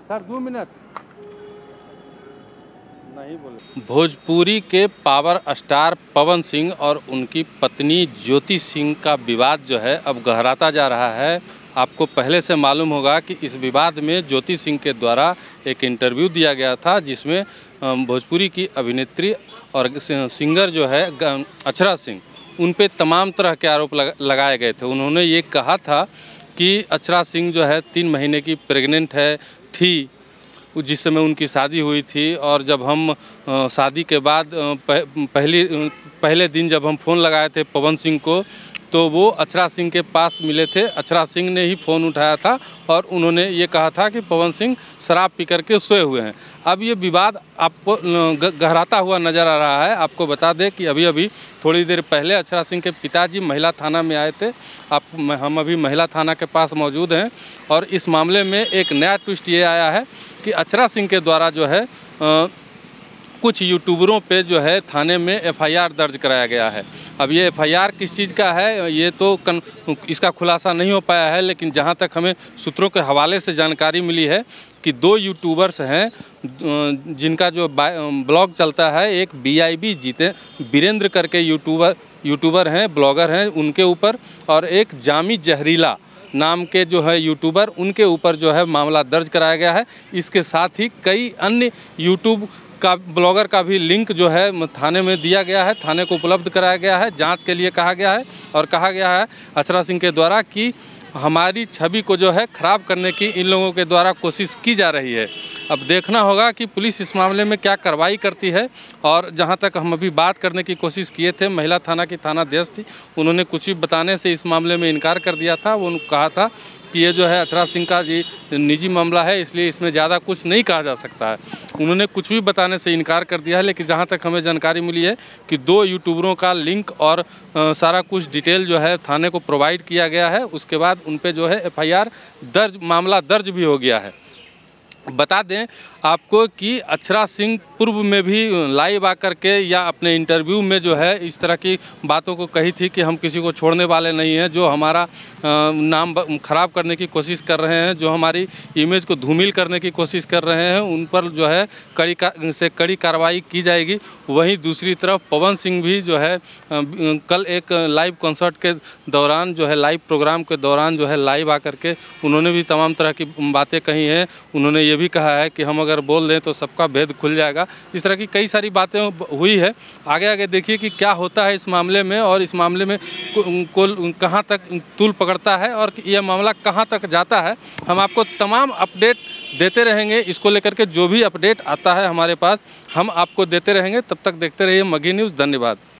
Sir 2 minute नहीं बोले। भोजपुरी के पावर स्टार पवन सिंह और उनकी पत्नी ज्योति सिंह का विवाद जो है अब गहराता जा रहा है। आपको पहले से मालूम होगा कि इस विवाद में ज्योति सिंह के द्वारा एक इंटरव्यू दिया गया था, जिसमें भोजपुरी की अभिनेत्री और सिंगर जो है अक्षरा सिंह, उन पे तमाम तरह के आरोप लगाए गए थे। उन्होंने ये कहा था कि अक्षरा सिंह जो है 3 महीने की प्रेग्नेंट थी जिस समय उनकी शादी हुई थी, और जब हम शादी के बाद पहले दिन जब हम फ़ोन लगाए थे पवन सिंह को, तो वो अक्षरा सिंह के पास मिले थे। अक्षरा सिंह ने ही फ़ोन उठाया था और उन्होंने ये कहा था कि पवन सिंह शराब पी करके सोए हुए हैं। अब ये विवाद आपको गहराता हुआ नज़र आ रहा है। आपको बता दें कि अभी थोड़ी देर पहले अक्षरा सिंह के पिताजी महिला थाना में आए थे। हम अभी महिला थाना के पास मौजूद हैं और इस मामले में एक नया ट्विस्ट ये आया है कि अक्षरा सिंह के द्वारा जो है कुछ यूट्यूबरों पे जो है थाने में एफआईआर दर्ज कराया गया है। अब ये एफआईआर किस चीज़ का है ये तो इसका खुलासा नहीं हो पाया है, लेकिन जहां तक हमें सूत्रों के हवाले से जानकारी मिली है कि 2 यूट्यूबर्स हैं जिनका जो ब्लॉग चलता है, एक BIB वीरेंद्र करके यूट्यूबर हैं, ब्लॉगर हैं, उनके ऊपर, और एक जामी जहरीला नाम के जो है यूट्यूबर, उनके ऊपर जो है मामला दर्ज कराया गया है। इसके साथ ही कई अन्य यूट्यूब का ब्लॉगर का भी लिंक जो है थाने में दिया गया है, थाने को उपलब्ध कराया गया है, जांच के लिए कहा गया है। और कहा गया है अक्षरा सिंह के द्वारा कि हमारी छवि को जो है ख़राब करने की इन लोगों के द्वारा कोशिश की जा रही है। अब देखना होगा कि पुलिस इस मामले में क्या कार्रवाई करती है। और जहां तक हम अभी बात करने की कोशिश किए थे, महिला थाना की थानाध्यक्ष थी, उन्होंने कुछ भी बताने से इस मामले में इनकार कर दिया था। वो कहा था कि ये जो है अक्षरा सिंह का जी निजी मामला है, इसलिए इसमें ज़्यादा कुछ नहीं कहा जा सकता है। उन्होंने कुछ भी बताने से इनकार कर दिया है। लेकिन जहां तक हमें जानकारी मिली है कि 2 यूट्यूबरों का लिंक और सारा कुछ डिटेल जो है थाने को प्रोवाइड किया गया है। उसके बाद उन पे जो है एफआईआर मामला दर्ज भी हो गया है। बता दें आपको कि अक्षरा सिंह पूर्व में भी लाइव आकर के या अपने इंटरव्यू में जो है इस तरह की बातों को कही थी कि हम किसी को छोड़ने वाले नहीं हैं, जो हमारा नाम ख़राब करने की कोशिश कर रहे हैं, जो हमारी इमेज को धूमिल करने की कोशिश कर रहे हैं, उन पर जो है कड़ी कार्रवाई की जाएगी। वहीं दूसरी तरफ पवन सिंह भी जो है कल एक लाइव कॉन्सर्ट के दौरान जो है, लाइव प्रोग्राम के दौरान जो है लाइव आकर के उन्होंने भी तमाम तरह की बातें कही हैं। उन्होंने ये भी कहा है कि हम अगर बोल दें तो सबका भेद खुल जाएगा। इस तरह की कई सारी बातें हुई है। आगे देखिए कि क्या होता है इस मामले में, और इस मामले में कहां तक तूल पकड़ता है और यह मामला कहां तक जाता है। हम आपको तमाम अपडेट देते रहेंगे। इसको लेकर के जो भी अपडेट आता है हमारे पास हम आपको देते रहेंगे। तब तक देखते रहिए मगही न्यूज़। धन्यवाद।